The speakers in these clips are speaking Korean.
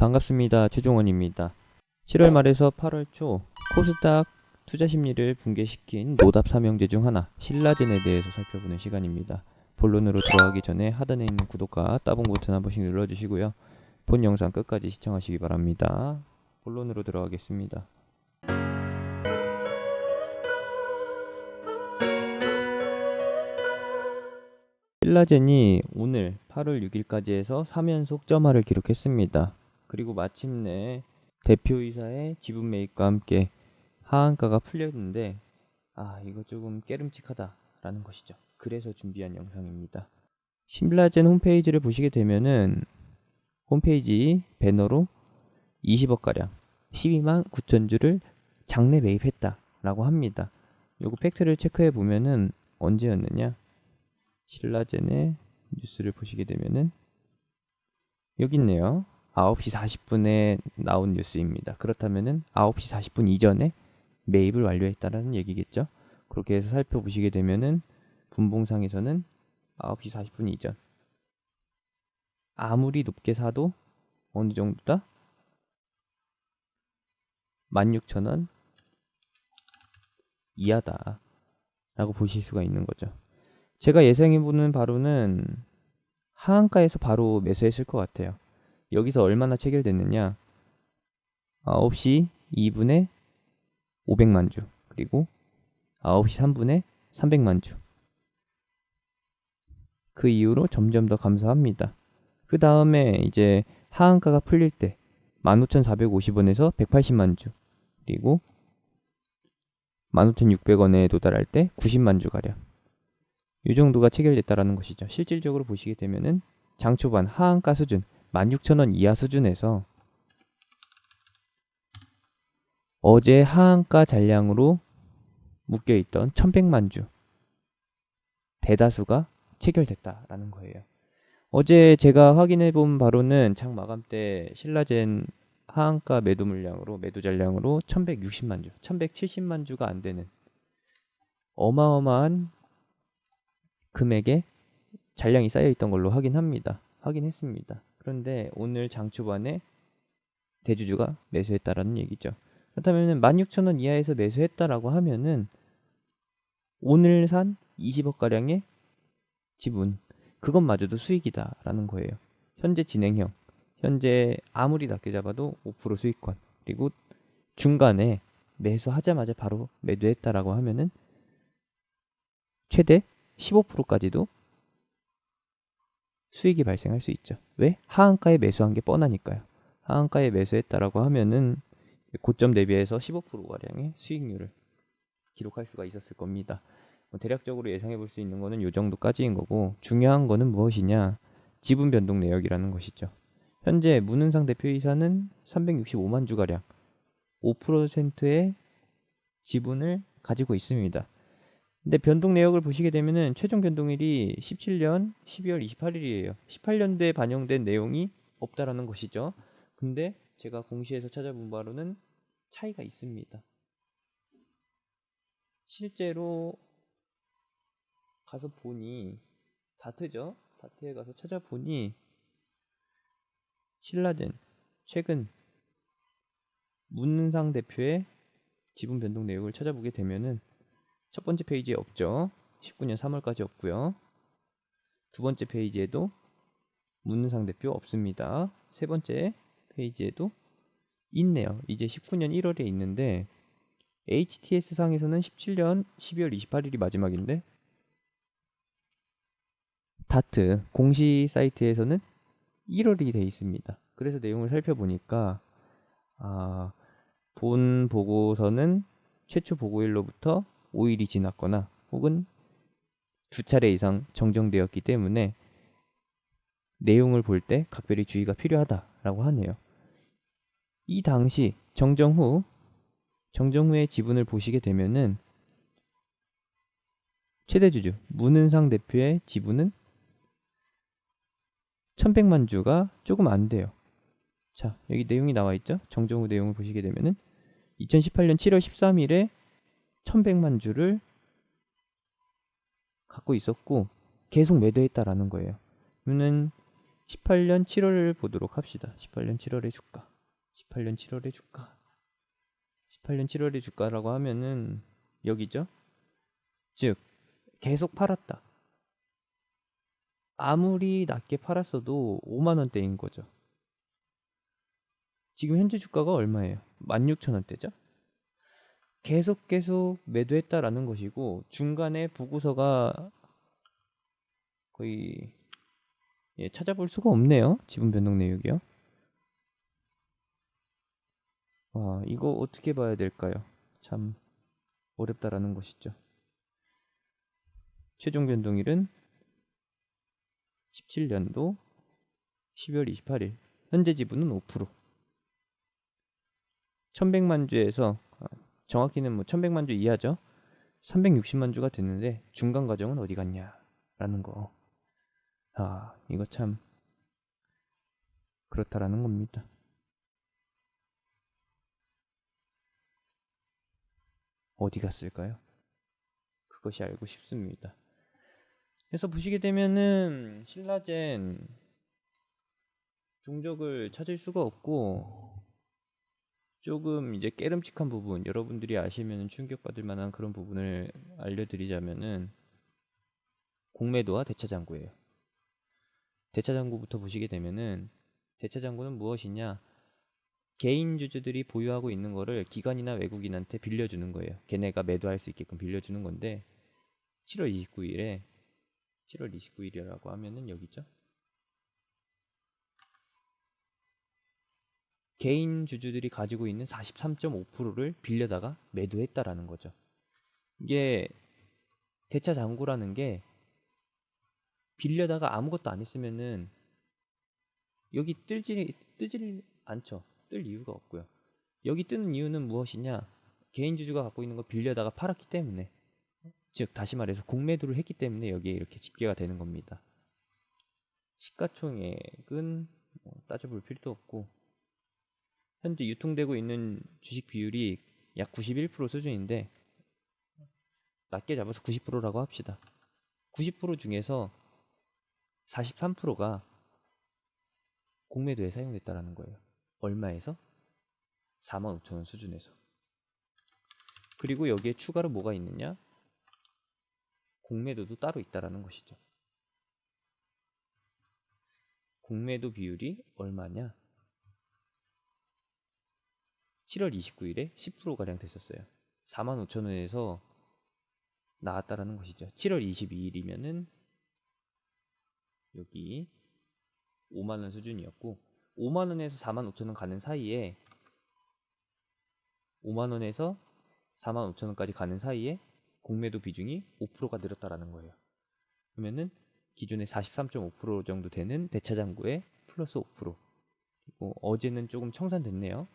반갑습니다. 최종원입니다. 7월 말에서 8월 초 코스닥 투자 심리를 붕괴시킨 노답 삼형제 중 하나 신라젠에 대해서 살펴보는 시간입니다. 본론으로 들어가기 전에 하단에 있는 구독과 따봉 버튼 한 번씩 눌러주시고요. 본 영상 끝까지 시청하시기 바랍니다. 본론으로 들어가겠습니다. 신라젠이 오늘 8월 6일까지 해서 3연속 점화를 기록했습니다. 그리고 마침내 대표이사의 지분 매입과 함께 하한가가 풀렸는데 이거 조금 깨름칙하다라는 것이죠. 그래서 준비한 영상입니다. 신라젠 홈페이지를 보시게 되면은 홈페이지 배너로 20억가량 12만 9천 주를 장내 매입했다라고 합니다. 요거 팩트를 체크해 보면은 언제였느냐? 신라젠의 뉴스를 보시게 되면은 여기 있네요. 9시 40분에 나온 뉴스입니다. 그렇다면은 9시 40분 이전에 매입을 완료했다라는 얘기겠죠. 그렇게 해서 살펴보시게 되면은 분봉상에서는 9시 40분 이전. 아무리 높게 사도 어느 정도다? 16,000원 이하다 라고 보실 수가 있는 거죠. 제가 예상해보는 바로는 하한가에서 바로 매수했을 것 같아요. 여기서 얼마나 체결됐느냐? 9시 2분에 500만 주, 그리고 9시 3분에 300만 주. 그 이후로 점점 더 감소합니다. 그 다음에 이제 하한가가 풀릴 때 15,450원에서 180만 주, 그리고 15,600원에 도달할 때 90만 주 가량. 이 정도가 체결됐다라는 것이죠. 실질적으로 보시게 되면은 장 초반 하한가 수준 16,000원 이하 수준에서 어제 하한가 잔량으로 묶여있던 1100만 주 대다수가 체결됐다라는 거예요. 어제 제가 확인해 본 바로는 장 마감 때 신라젠 하한가 매도 물량으로 매도 잔량으로 1160만 주, 1170만 주가 안 되는 어마어마한 금액의 잔량이 쌓여 있던 걸로 확인했습니다. 그런데 오늘 장 초반에 대주주가 매수했다라는 얘기죠. 그렇다면 16,000원 이하에서 매수했다라고 하면은 오늘 산 20억가량의 지분, 그것마저도 수익이다라는 거예요. 현재 진행형, 현재 아무리 낮게 잡아도 5% 수익권, 그리고 중간에 매수하자마자 바로 매도했다라고 하면은 최대 15%까지도 수익이 발생할 수 있죠. 왜? 하한가에 매수한 게 뻔하니까요. 하한가에 매수했다라고 하면은 고점 대비해서 15%가량의 수익률을 기록할 수가 있었을 겁니다. 대략적으로 예상해 볼 수 있는 거는 이 정도까지인 거고, 중요한 거는 무엇이냐? 지분 변동 내역이라는 것이죠. 현재 문은상 대표이사는 365만 주가량 5%의 지분을 가지고 있습니다. 근데 변동 내역을 보시게 되면은 최종 변동일이 17년 12월 28일이에요. 18년도에 반영된 내용이 없다라는 것이죠. 근데 제가 공시에서 찾아본 바로는 차이가 있습니다. 실제로 가서 보니 다트죠. 다트에 가서 찾아보니 신라젠 최근 문은상 대표의 지분 변동 내역을 찾아보게 되면은 첫 번째 페이지에 없죠. 19년 3월까지 없고요. 두 번째 페이지에도 문은상 대표 없습니다. 세 번째 페이지에도 있네요. 이제 19년 1월에 있는데 HTS 상에서는 17년 12월 28일이 마지막인데 다트 공시 사이트에서는 1월이 되어 있습니다. 그래서 내용을 살펴보니까 본 보고서는 최초 보고일로부터 5일이 지났거나 혹은 2차례 이상 정정되었기 때문에 내용을 볼 때 각별히 주의가 필요하다라고 하네요. 이 당시 정정 후의 지분을 보시게 되면은 최대주주 문은상 대표의 지분은 1100만 주가 조금 안 돼요. 자, 여기 내용이 나와 있죠. 정정 후 내용을 보시게 되면은 2018년 7월 13일에 1100만 주를 갖고 있었고 계속 매도했다라는 거예요. 그러면 18년 7월을 보도록 합시다. 18년 7월의 주가. 18년 7월의 주가. 18년 7월의 주가라고 하면은 여기죠. 즉 계속 팔았다. 아무리 낮게 팔았어도 5만 원대인 거죠. 지금 현재 주가가 얼마예요? 16,000원대죠. 계속 매도했다라는 것이고 중간에 보고서가 거의 찾아볼 수가 없네요. 지분 변동 내역이요. 와, 이거 어떻게 봐야 될까요? 참 어렵다라는 것이죠. 최종 변동일은 17년도 12월 28일. 현재 지분은 5%. 1100만 주에서 정확히는 뭐 1100만 주 이하죠. 360만 주가 됐는데 중간 과정은 어디 갔냐라는 거. 아, 이거 참 그렇다라는 겁니다. 어디 갔을까요? 그것이 알고 싶습니다. 그래서 보시게 되면은 신라젠 종적을 찾을 수가 없고 조금 이제 깨름칙한 부분, 여러분들이 아시면 충격받을 만한 그런 부분을 알려드리자면은 공매도와 대차장구예요. 대차장구부터 보시게 되면은 대차장구는 무엇이냐? 개인 주주들이 보유하고 있는 거를 기관이나 외국인한테 빌려주는 거예요. 걔네가 매도할 수 있게끔 빌려주는 건데 7월 29일이라고 하면은 여기죠. 개인 주주들이 가지고 있는 43.5%를 빌려다가 매도했다라는 거죠. 이게 대차장구라는 게 빌려다가 아무것도 안 했으면은 여기 뜨질 않죠. 뜰 이유가 없고요. 여기 뜨는 이유는 무엇이냐? 개인 주주가 갖고 있는 거 빌려다가 팔았기 때문에, 즉 다시 말해서 공매도를 했기 때문에 여기에 이렇게 집계가 되는 겁니다. 시가총액은 따져볼 필요도 없고 현재 유통되고 있는 주식 비율이 약 91% 수준인데 낮게 잡아서 90%라고 합시다. 90% 중에서 43%가 공매도에 사용됐다라는 거예요. 얼마에서? 45,000원 수준에서. 그리고 여기에 추가로 뭐가 있느냐? 공매도도 따로 있다라는 것이죠. 공매도 비율이 얼마냐? 7월 29일에 10%가량 됐었어요. 45,000원에서 나왔다라는 것이죠. 7월 22일이면은 여기 5만원 수준이었고 5만원에서 45,000원 가는 사이에 5만원에서 45,000원까지 가는 사이에 공매도 비중이 5%가 늘었다라는 거예요. 그러면은 기존에 43.5% 정도 되는 대차장구에 플러스 5%. 그리고 어제는 조금 청산됐네요.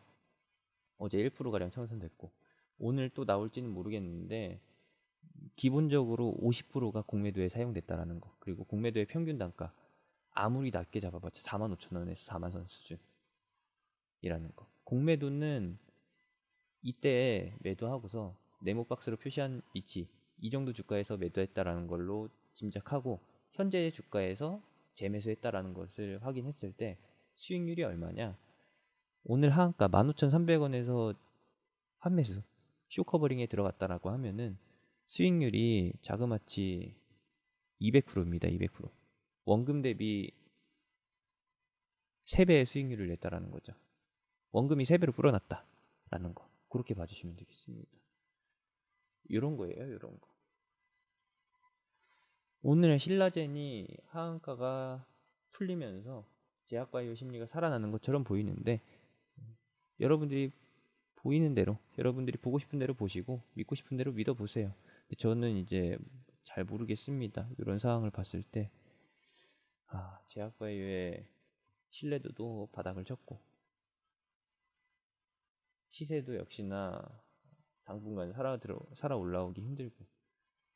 어제 1%가량 청산됐고 오늘 또 나올지는 모르겠는데 기본적으로 50%가 공매도에 사용됐다라는 거. 그리고 공매도의 평균 단가 아무리 낮게 잡아봤자 45,000원에서 4만원 수준이라는 거. 공매도는 이때 매도하고서 네모박스로 표시한 위치 이 정도 주가에서 매도했다라는 걸로 짐작하고 현재 주가에서 재매수했다라는 것을 확인했을 때 수익률이 얼마냐? 오늘 하한가 15,300원에서 환매수 쇼커버링에 들어갔다라고 하면은 수익률이 자그마치 200%입니다. 200%. 원금 대비 3배의 수익률을 냈다라는 거죠. 원금이 3배로 불어났다라는 거. 그렇게 봐주시면 되겠습니다. 이런 거예요. 이런 거. 오늘 신라젠이 하한가가 풀리면서 제약바이오 심리가 살아나는 것처럼 보이는데 여러분들이 보이는 대로 여러분들이 보고 싶은 대로 보시고 믿고 싶은 대로 믿어보세요. 저는 이제 잘 모르겠습니다. 이런 상황을 봤을 때 제약바이오의 신뢰도도 바닥을 쳤고 시세도 역시나 당분간 살아 올라오기 힘들고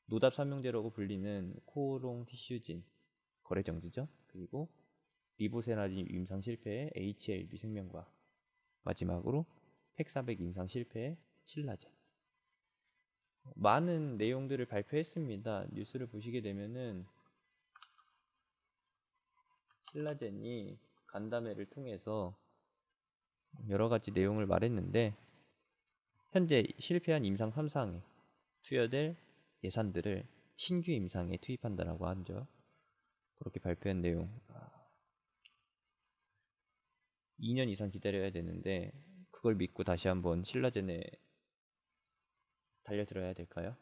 노답 삼형제라고 불리는 코오롱 티슈진 거래 정지죠. 그리고 리보세라진 임상 실패의 HLB 생명과학 마지막으로 팩400 임상 실패의 신라젠 많은 내용들을 발표했습니다. 뉴스를 보시게 되면은 신라젠이 간담회를 통해서 여러 가지 내용을 말했는데 현재 실패한 임상 3상에 투여될 예산들을 신규 임상에 투입한다라고 하죠. 그렇게 발표한 내용. 2년 이상 기다려야 되는데 그걸 믿고 다시 한번 신라젠에 달려들어야 될까요?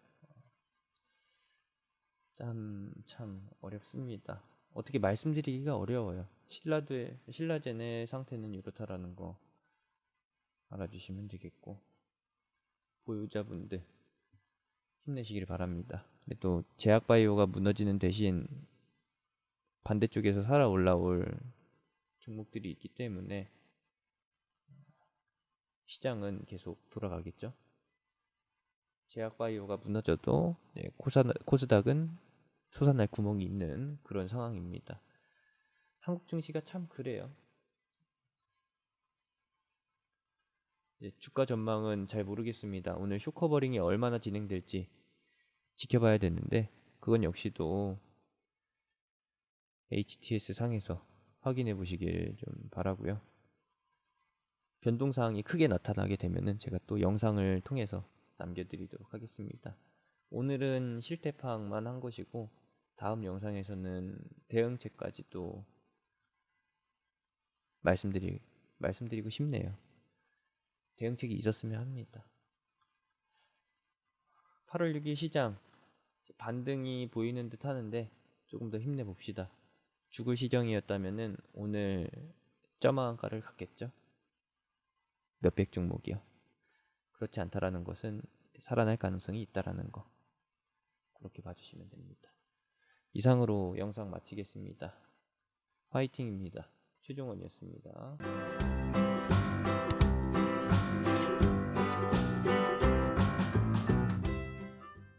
참 어렵습니다. 어떻게 말씀드리기가 어려워요. 신라젠의 상태는 이렇다라는 거 알아주시면 되겠고, 보유자분들 힘내시길 바랍니다. 근데 또 제약바이오가 무너지는 대신 반대쪽에서 살아 올라올 종목들이 있기 때문에 시장은 계속 돌아가겠죠. 제약바이오가 무너져도 코스닥은 솟아날 구멍이 있는 그런 상황입니다. 한국 증시가 참 그래요. 주가 전망은 잘 모르겠습니다. 오늘 쇼커버링이 얼마나 진행될지 지켜봐야 되는데 그건 역시도 HTS 상에서 확인해 보시길 좀 바라고요. 변동사항이 크게 나타나게 되면은 제가 또 영상을 통해서 남겨드리도록 하겠습니다. 오늘은 실태 파악만 한 것이고 다음 영상에서는 대응책까지 또 말씀드리고 싶네요. 대응책이 있었으면 합니다. 8월 6일 시장 반등이 보이는 듯 하는데 조금 더 힘내봅시다. 죽을 시정이었다면은 오늘 점화가를 갖겠죠? 몇백 종목이요. 그렇지 않다라는 것은 살아날 가능성이 있다라는 거. 그렇게 봐주시면 됩니다. 이상으로 영상 마치겠습니다. 화이팅입니다. 최종원이었습니다.